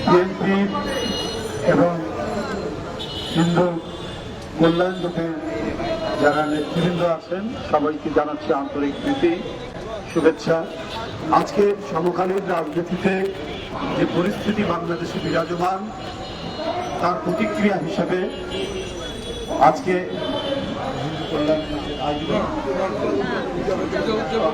BNP এবং হিন্দু কল্যাণ জোটের যারা নেতৃবৃন্দ আছেন সবাইকে জানাচ্ছি আন্তরিক প্রীতি শুভেচ্ছা। আজকে সমকালীন রাজনীতিতে যে পরিস্থিতি বাংলাদেশে বিরাজমান তার প্রতিক্রিয়া হিসেবে আজকে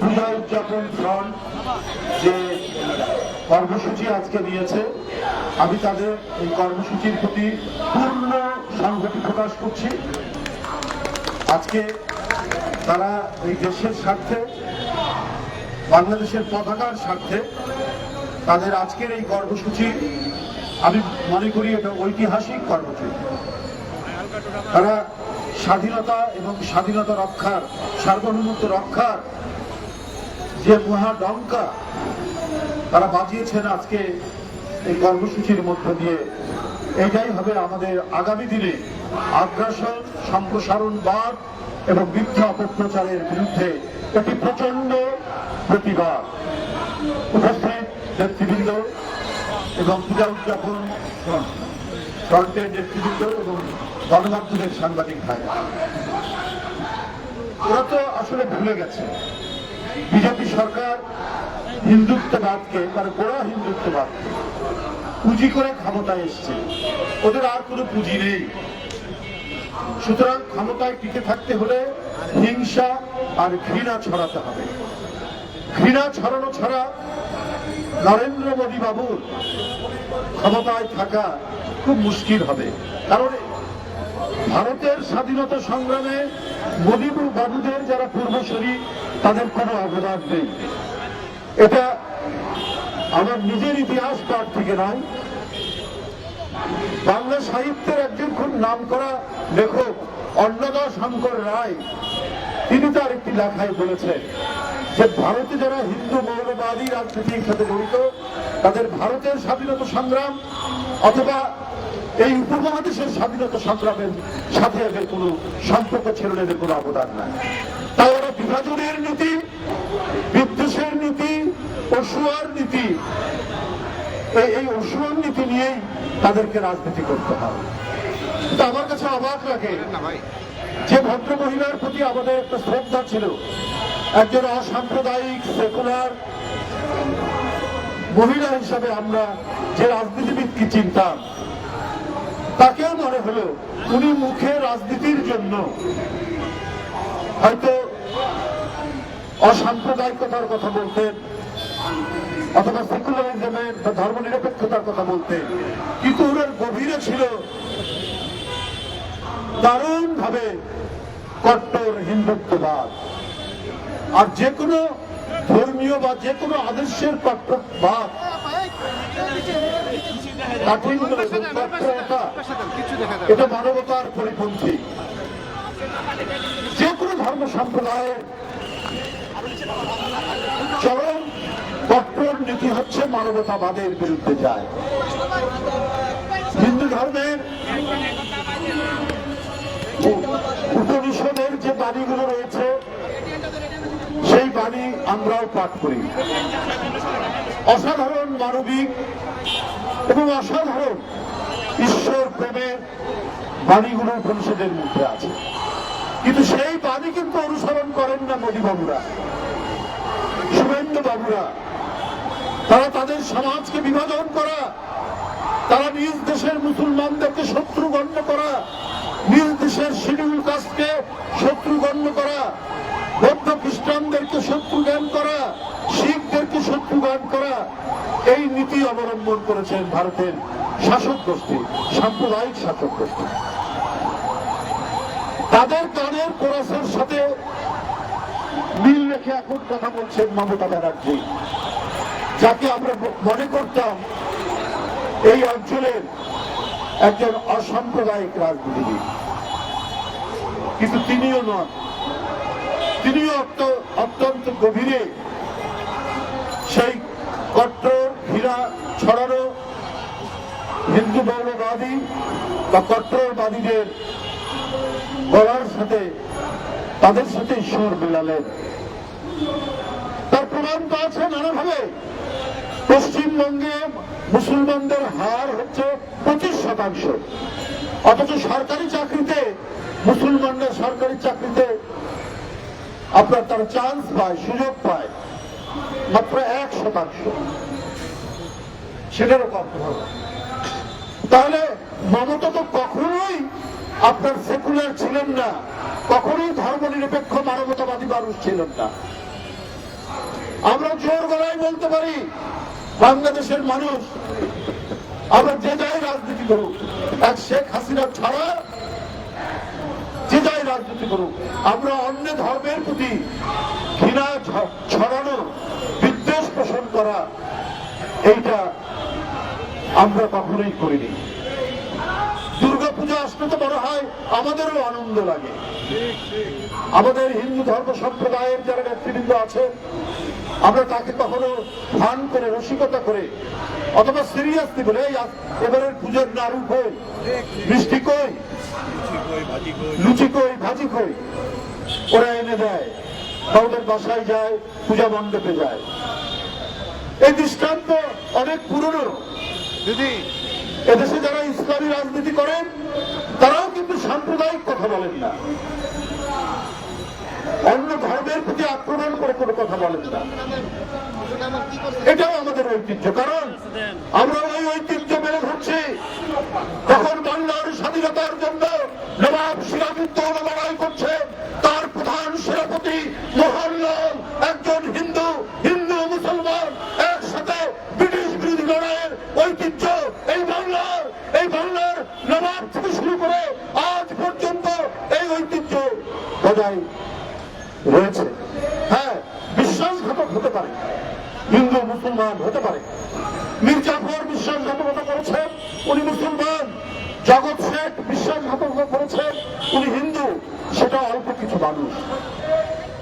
পূজা উদযাপন ফ্রন্ট যে কর্মসূচি আজকে নিয়েছে, আমি তাদের এই কর্মসূচির প্রতি পূর্ণ সংহতি প্রকাশ করছি। আজকে তারা এই দেশের স্বার্থে, বাংলাদেশের পতাকার স্বার্থে তাদের আজকের এই কর্মসূচি আমি মনে করি এটা ঐতিহাসিক কর্মসূচি। তারা স্বাধীনতা এবং স্বাধীনতা রক্ষার, সার্বভৌমত্ব রক্ষার যে মহাডঙ্কা তারা বাজিয়েছেন আজকে এই কর্মসূচির মধ্য দিয়ে। এটাই হবে আমাদের আগামী দিনে আগ্রাসন, সম্প্রসারণবাদ এবং মিথ্যা অপপ্রচারের বিরুদ্ধে একটি প্রচন্ড প্রতিবাদ। উপস্থিত নেতৃবৃন্দ এবং পূজা উদযাপন ফ্রন্টের নেতৃবৃন্দ এবং গণমাধ্যমের সাংবাদিক ভাই, ওরা তো আসলে ভুলে গেছে বিজেপি সরকার হিন্দুত্ববাদকে, তার গোড়া হিন্দুত্ববাদকে পুঁজি করে ক্ষমতায় এসছে। ওদের আর কোনো পুঁজি নেই। সুতরাং ক্ষমতায় টিকে থাকতে হলে হিংসা আর ঘৃণা ছড়াতে হবে। ঘৃণা ছড়ানো ছাড়া নরেন্দ্র মোদী বাবুর ক্ষমতায় থাকা খুব মুশকিল হবে। কারণ ভারতের স্বাধীনতা সংগ্রামে মোদী বাবুদের যারা পূর্বসূরি তাদের কোনো অবদান নেই। এটা আমার নিজের ইতিহাস পাঠ থেকে নয়, বাংলা সাহিত্যের একজন খুব নাম করা লেখক অন্নদা শঙ্কর রায়, তিনি তার একটি লেখায় বলেছেন যে ভারতে যারা হিন্দু মৌলবাদী রাজনীতির সাথে জড়িত তাদের ভারতের স্বাধীনতা সংগ্রাম অথবা এই উপমহাদেশের স্বাধীনতা সংগ্রামের সাথে এদের কোনো সম্পর্ক ছিল না, এদের কোনো অবদান নাই। তাই ওরা বিভাজনের নীতি, বিদ্বেষের নীতি, অসুয়ার নীতি, এই অসুয়ার নীতি নিয়েই তাদেরকে রাজনীতি করতে হয়। কিন্তু আমার কাছে অবাক লাগে যে ভদ্র মহিলার প্রতি আমাদের একটা শ্রদ্ধা ছিল, একজন অসাম্প্রদায়িক সেকুলার মহিলা হিসাবে আমরা যে রাজনীতিবিদকে চিনতাম, তাকেও মনে হলো উনি মুখে রাজনীতির জন্য হয়তো অসাম্প্রদায়িকতার কথা বলতেন অথবা সেকুলারিজমের বা ধর্ম নিরপেক্ষতার কথা বলতেন, কিন্তু ওনার গভীরে ছিল দারুণ ভাবে কট্টর হিন্দুত্ববাদ। আর যে কোনো ধর্মীয় বা যে কোনো আদর্শের কট্টরবাদ, এটা মানবতার পরিপন্থী। যে কোনো ধর্ম সম্প্রদায়ের চরম কট্টর নীতি হচ্ছে মানবতাবাদের বিরুদ্ধে যায়। হিন্দু ধর্মের উপনিষদের যে বাণীগুলো রয়েছে সেই বাণী আমরাও পাঠ করি। অসাধারণ মানবিক এবং অসাধারণ ঈশ্বর প্রেমের বাণীগুলো উপনিষদের মধ্যে আছে, কিন্তু সেই বাণী কিন্তু অনুসরণ করেন না মোদী বাবুরা, শুভেন্দু বাবুরা। তারা তাদের সমাজকে বিভাজন করা, তারা নিজ দেশের মুসলমানদেরকে শত্রু গণ্য করা, নিজ দেশের শিডিউল কাস্টকে শত্রু গণ্য করা, বৌদ্ধ খ্রিস্টানদেরকে শত্রু জ্ঞান করা, শিখদেরকে শত্রু জ্ঞান করা, এই নীতি অবলম্বন করেছেন ভারতের শাসক গোষ্ঠী, সাম্প্রদায়িক শাসক গোষ্ঠী। তাদের কানের কোরাসের সাথে মিল রেখে এখন কথা বলছেন মমতা ব্যানার্জি, যাকে আমরা মনে করতাম এই অঞ্চলের একজন অসাম্প্রদায়িক রাজনীতিবিদ, কিন্তু তিনিও নন। তিনিও অত্যন্ত গভীরে সেই কট্টর ঘৃণা ছড়ানো হিন্দু মৌলবাদী বা কট্টরবাদীদের গলার সাথে তাদের সাথে ঈশ্বর মেলালেন। তার প্রমাণ তো আছে নানাভাবে। পশ্চিমবঙ্গে মুসলমানদের হার হচ্ছে 25%, অথচ সরকারি চাকরিতে মুসলমানরা সরকারি চাকরিতে আপনার তারা চান্স পায়, সুযোগ পায় মাত্র 1%। সেটারও কম হবে। তাহলে মমতা তো কখনোই আপনার সেকুলার ছিলেন না, কখনোই ধর্মনিরপেক্ষ মানবতাবাদী মানুষ ছিলেন না। আমরা জোর গলায় বলতে পারি, বাংলাদেশের মানুষ আমরা যে যাই রাজনীতি করুক, এক শেখ হাসিনা ছাড়া যে যাই রাজনীতি করুক, আমরা অন্য ধর্মের প্রতি ঘৃণা ছড়ানো, বিদ্বেষ পোষণ করা, এইটা আমরা কখনোই করিনি। দুর্গাপূজা আসলে তো মনে হয় আমাদেরও আনন্দ লাগে। আমাদের হিন্দু ধর্ম সম্প্রদায়ের যারা নেতৃবৃন্দ আছে, আমরা তাকে কখনো ফান করে, রসিকতা করে অথবা সিরিয়াসলি বলে এবারের পুজোর নাড়ু কই, মিষ্টি কই, লুচি কই, ভাজি কই, ওরা এনে দেয়, ওদের বাসায় যায়, পূজা মণ্ডপে যায়। এই দৃষ্টান্ত অনেক পুরনো। যদি এদেশে যারা ইসলামী রাজনীতি করেন তারাও কিন্তু সাম্প্রদায়িক কথা বলেন না, অন্য ধর্মের প্রতি আক্রমণ করে কোনো কথা বলেন না। এটাও আমাদের ঐতিহ্য, কারণ আমরা ওই ঐতিহ্য মেনে ধরছি। তখন বাংলার স্বাধীনতার জন্য নবাব সিরাজউদ্দৌলা লড়াই করছে, তার প্রধান সেনাপতি মোহনলাল একজন হিন্দু, হিন্দু মুসলমান একসাথে ব্রিটিশ বিরোধী লড়াইয়ের ঐতিহ্য এই বাংলার নবাব থেকে শুরু করে আজ পর্যন্ত এই ঐতিহ্য বজায় রয়েছে। হ্যাঁ, বিশ্বাসঘাতক হতে পারে, হিন্দু মুসলমান হতে পারে। মির্জাফর বিশ্বাসঘাতকতা করেছেন, উনি মুসলমান। জগৎ শেখ বিশ্বাসঘাতকতা করেছেন, উনি হিন্দু। সেটা অল্প কিছু মানুষ,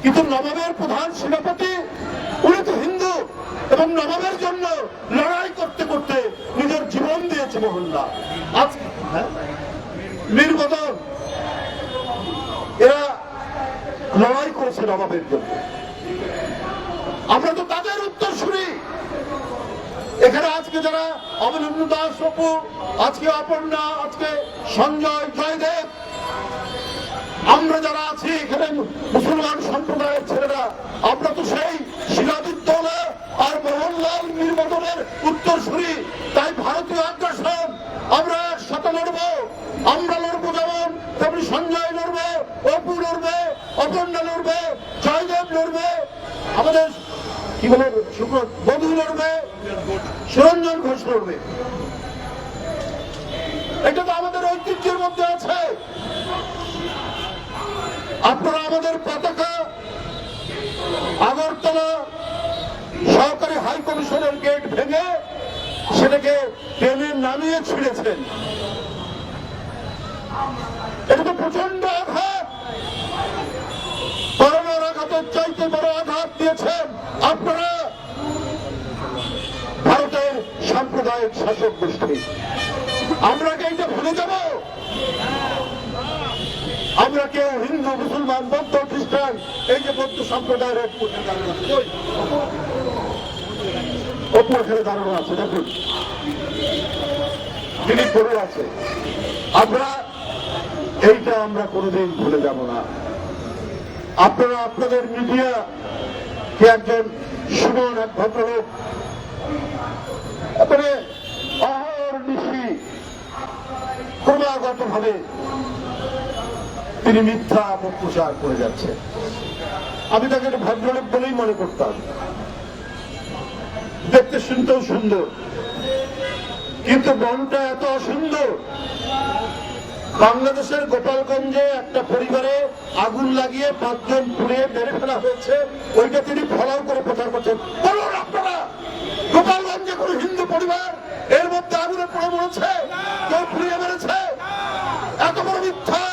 কিন্তু নবাবের প্রধান সেনাপতি উনি তো হিন্দু, এবং নবাবের জন্য লড়াই করতে করতে নিজের জীবন দিয়েছে মোহনলাল। আজ মীর বদর, এরা লড়াই করেছে নবাবের জন্য। আমরা তো তাদের উত্তর শুনি। এখানে আজকে যারা অবনীন্দ্র দাস, অপু, আজকে অপর্ণা, আজকে সঞ্জয়, জয়দেব, আমরা যারা আছি এখানে মুসলমান সম্প্রদায়ের ছেলেরা, আমরা তো সেই সিরাজউদ্দৌলা আর মোহনলাল, মীর বদরের উত্তর শুনি। তাই ভারতীয় আগ্রাসন আমরা একসাথে লড়বো। আমরা লড়বো যেমন, তেমনি সঞ্জয় লড়বে, অপু লড়বে, অপর্ণা লড়বে, জয়দেব লড়বে, আমাদের কি বলে বধু লড়বে, সুরঞ্জন ঘোষ লড়বে। এটা তো আমাদের ঐতিহ্যের মধ্যে আছে। আপনারা আমাদের পতাকা আগরতলা সরকারি হাই কমিশনের গেট ভেঙে সেটাকে ট্রেনে নামিয়ে ছিঁড়েছেন। এটা তো প্রচন্ড আঘাত, করোনার আঘাতের চাইতে বড় আঘাত দিয়েছেন আপনারা ভারতের সাম্প্রদায়িক শাসক গোষ্ঠী। আমরা কি এটা ভুলে যাব? আমরা কেউ হিন্দু, মুসলমান, বৌদ্ধ, খ্রিস্টান, এই যে বৌদ্ধ সম্প্রদায়ের অপু এখানে দাঁড়ানো আছে, দেখুন তিনি পড়ে আছে। এইটা আমরা কোনোদিন ভুলে যাব না। আপনারা আপনাদের মিডিয়া কে একজন সুমন, এক ভদ্রলোক, এবারে অহর্নিশি ক্রমাগত ভাবে তিনি মিথ্যা অপপ্রচার করে যাচ্ছে। আমি তাকে একটা ভদ্রলোক বলেই মনে করতাম, দেখতে শুনতেও সুন্দর, কিন্তু মনটা এত অসুন্দর। বাংলাদেশের গোপালগঞ্জে একটা পরিবারে আগুন লাগিয়ে 5 জন পুড়িয়ে মেরে ফেলা হয়েছে, ওইটা তিনি ফলাও করে প্রচার করছেন। বলুন আপনারা, গোপালগঞ্জে কোন হিন্দু পরিবার এর মধ্যে আগুনে পড়ে মরেছে, কেউ পুড়িয়ে মেরেছে? এত বড় মিথ্যা,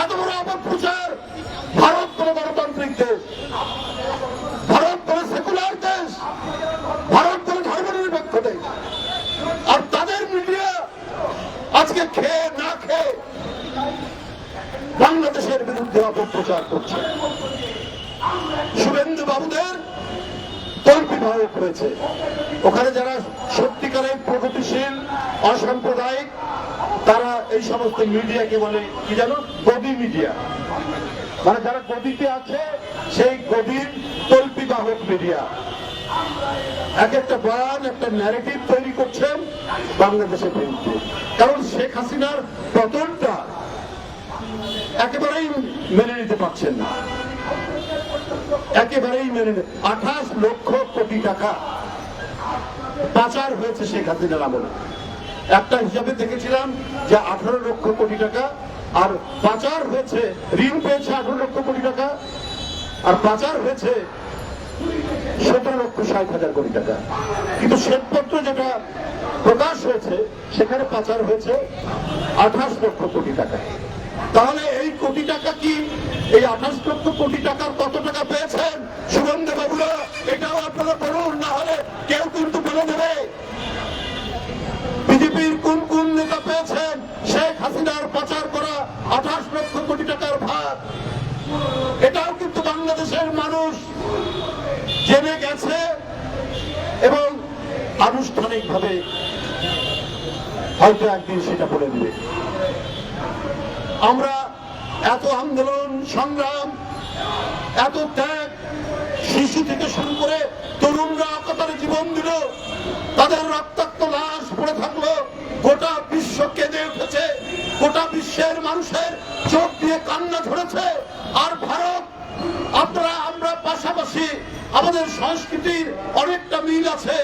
এত বড় অপপ্রচার। ভারত কোন গণতান্ত্রিক দেশ, ভারত কোন সেকুলার দেশ, ভারত কোন ধর্মনিরপেক্ষ দেশ, আর তাদের মিডিয়া আজকে খেয়ে না খেয়ে বাংলাদেশের বিরুদ্ধে অপপ্রচার করছে। শুভেন্দু বাবুদের তল্পিবাহক হয়েছে। ওখানে যারা সত্যিকারের প্রগতিশীল অসাম্প্রদায়িক তারা এই সমস্ত মিডিয়াকে বলে কি জানো, গদি মিডিয়া, মানে যারা গদিতে আছে সেই গদির তল্পিবাহক মিডিয়া। এক একটা বয়ান, একটা ন্যারেটিভ তৈরি করছেন বাংলাদেশের বিরুদ্ধে। কারণ শেখ হাসিনার পতনটা একেবারেই মেনে নিতে পারছেন না, একেবারেই মেনে 28 লক্ষ কোটি টাকা পাচার হয়েছে শেখ হাসিনার আমলে। একটা হিসাবে দেখেছিলাম যে 18 লক্ষ কোটি টাকা, আর পাচার হয়েছে, ঋণ পেয়েছে 18 লক্ষ কোটি টাকা, আর পাচার হয়েছে 17,60,000 কোটি টাকা। কিন্তু শ্বেতপত্র যেটা প্রকাশ হয়েছে সেখানে পাচার হয়েছে 28 লক্ষ কোটি টাকা। তাহলে এই কোটি টাকা কি, এই 28 লক্ষ কোটি টাকার কত টাকা পেয়েছেন সুগন্ধ বাবুরা, এটাও আপনারা বলুন, না হলে কেউ কিন্তু বলে দেবে। বিজেপির কোন কোন নেতা পেয়েছেন শেখ হাসিনার পাচার করা 28 লক্ষ কোটি টাকার ভাগ? এটাও কিন্তু বাংলাদেশের মানুষ জেনে গেছে এবং আনুষ্ঠানিকভাবে হয়তো একদিন সেটা বলে দিবে। আমরা এত আন্দোলন সংগ্রাম, এত ত্যাগ, শিশু থেকে শুরু করে তরুণরা অকাতরে জীবন দিল, তাদের রক্তাক্ত লাশ পড়ে থাকলো, গোটা বিশ্ব কেঁদে উঠেছে, গোটা বিশ্বের মানুষের চোখ দিয়ে কান্না ঝরেছে। আর ভারত, আপনারা আমরা পাশাপাশি, আমাদের সংস্কৃতির অনেকটা মিল আছে,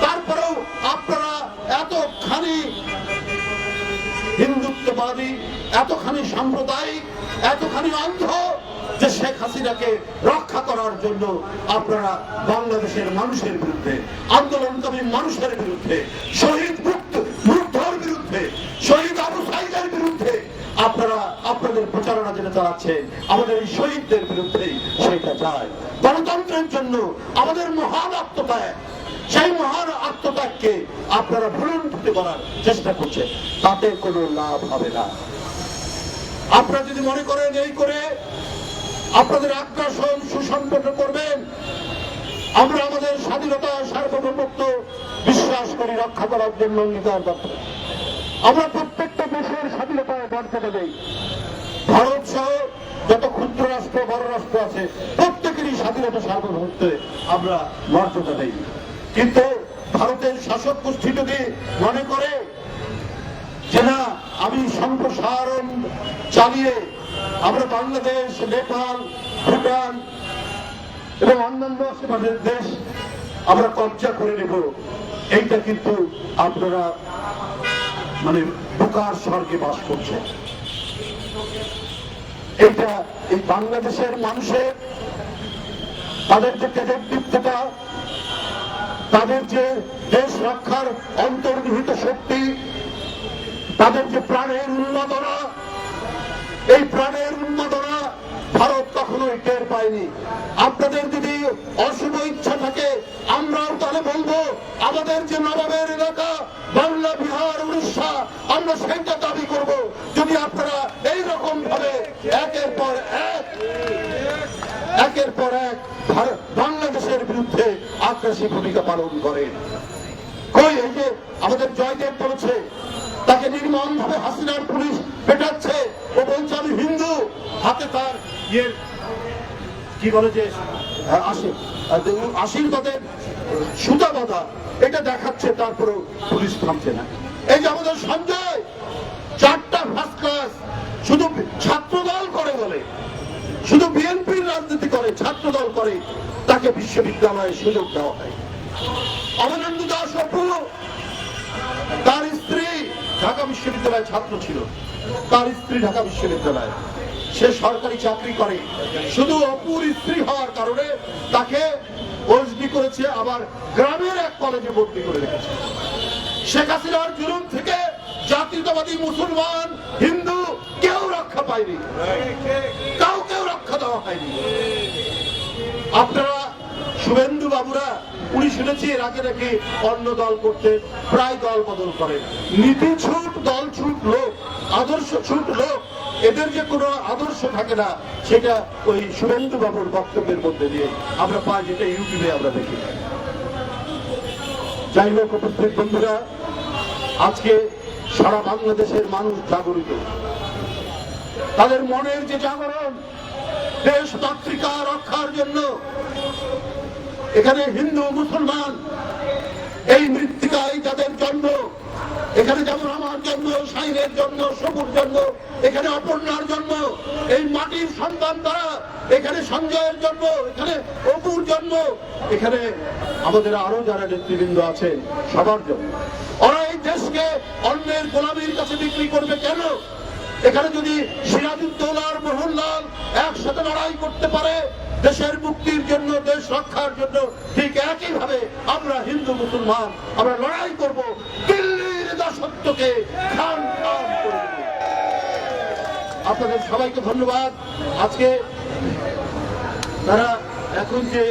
তারপরেও আপনারা এতখানি হিন্দুত্ববাদী, এতখানি সাম্প্রদায়িক, এতখানি অন্ধ যে শেখ হাসিনাকে রক্ষা করার জন্য আপনারা বাংলাদেশের মানুষের বিরুদ্ধে, আন্দোলনকারী মানুষের বিরুদ্ধে, শহীদ মুগ্ধর বিরুদ্ধে, শহীদ আবু সাইদের বিরুদ্ধে আপনারা আপনাদের প্রচারণা যেটা চালাচ্ছেন, আমাদের এই শহীদদের বিরুদ্ধে সেটা যায়। গণতন্ত্রের জন্য আমাদের মহান আত্মত্যাগ, সেই মহান আত্মত্যাগকে আপনারা ভুলুণ্ঠিত করার চেষ্টা করছেন, তাতে কোনো লাভ হবে না। আপনারা যদি মনে করেন এই করে আপনাদের আগ্রাসন সুসম্পন্ন করবেন, আমরা আমাদের স্বাধীনতা সার্বভৌমত্ব বিশ্বাস করি রক্ষা করার জন্য অঙ্গীকারবদ্ধ। আমরা প্রত্যেকটা দেশের স্বাধীনতায় মর্যাদা দেই। ভারত সহ যত ক্ষুদ্র রাষ্ট্র বড় রাষ্ট্র আছে প্রত্যেকেরই স্বাধীনতা সার্বভৌমত্বে আমরা মর্যাদা দেই। কিন্তু ভারতের শাসক গোষ্ঠী যদি মনে করে যে না, আমি সম্প্রসারণ চালিয়ে আমরা বাংলাদেশ, নেপাল, ভুটান এবং অন্যান্য আশেপাশের দেশ আমরা কবজা করে নেব, এইটা কিন্তু আপনারা মানে বোকার স্বর্গে বাস করছে। এইটা এই বাংলাদেশের মানুষের তাদের যে তেজদীপ্ততা, তাদের যে দেশ রক্ষার অন্তর্নিহিত শক্তি, তাদের যে প্রাণের উন্মাদনা, এই প্রাণের উন্মাদনা ভারত কখনোই টের পায়নি। আপনাদের যদি অশুভ ইচ্ছা থাকে আমরাও তাহলে বলবো, আমাদের যে নবাবের এলাকা বাংলা, বিহার, উড়িষ্যা, আমরা সেইটা দাবি করব। যদি আপনারা এইরকম ভাবে একের পর এক বাংলাদেশের বিরুদ্ধে আগ্রাসী ভূমিকা পালন করেন। কই এই যে আমাদের জয়দেব বলেছে, তাকে নির্মম ভাবে হাসিনার পুলিশ পেটাচ্ছে, ও বলছে আমি হিন্দু, হাতে তার কি বলে যে আশীর্বাদের সুতা বাঁধা, এটা দেখাচ্ছে, তারপরেও পুলিশ থামছে না। এই যে আমাদের সঞ্জয় 4টা ফার্স্ট ক্লাস, শুধু ছাত্র দল করে বলে, শুধু বিএনপির রাজনীতি করে, ছাত্র দল করে, তাকে বিশ্ববিদ্যালয়ে সুযোগ দেওয়া হয়। অমরেন্দ্র দাস অপু, তার স্ত্রী ঢাকা বিশ্ববিদ্যালয়ের ছাত্র ছিল, তার স্ত্রী ঢাকা বিশ্ববিদ্যালয়ে, সে সরকারি চাকরি করে, শুধু অপুর স্ত্রী হওয়ার কারণে তাকে ওসবি করেছে, আবার গ্রামের এক কলেজে ভর্তি করে রেখেছে। শেখ হাসিনার জুলুম থেকে জাতীয়তাবাদী মুসলমান, হিন্দু কেউ রক্ষা পায়নি, কাউকেও রক্ষা দেওয়া হয়নি। আপনারা শুভেন্দু বাবুরা, উনি শুনেছি এর আগে নাকি অন্য দল করতে, প্রায় দল বদল করে, নীতি ছুট, দল ছুট লোক, আদর্শ ছুট লোক, এদের যে কোনো আদর্শ থাকে না, সেটা ওই শুভেন্দু বাবুর বক্তব্যের মধ্যে দিয়ে আমরা পাই, যেটা ইউটিউবে আমরা দেখি। যাই হোক উপস্থিত বন্ধুরা, আজকে সারা বাংলাদেশের মানুষ জাগরিত, তাদের মনের যে জাগরণ দেশ মাতৃকা রক্ষার জন্য। এখানে হিন্দু মুসলমান এই মৃত্তিকায় যাদের জন্ম, এখানে যেমন আমার জন্ম, শাইনের জন্ম, সবুর জন্ম, এখানে অপর্ণার জন্ম, এই মাটির সন্তান তারা, এখানে সঞ্জয়ের জন্ম, এখানে অপুর জন্ম, এখানে আমাদের আরো যারা নেতৃবৃন্দ আছেন সবার জন্য। ওরা এই দেশকে অন্যের গোলামীর কাছে বিক্রি করবে কেন? এখানে যদি সিরাজউদ্দৌলার মোহনলাল একসাথে লড়াই করতে পারে দেশের মুক্তির জন্য, দেশ রক্ষার জন্য, ঠিক একই ভাবে আমরা হিন্দু মুসলমান আমরা লড়াই করব, দিল্লির দাসত্বকে খান খান করে দেব। আপনাদের সবাইকে ধন্যবাদ। আজকে তারা এখন যে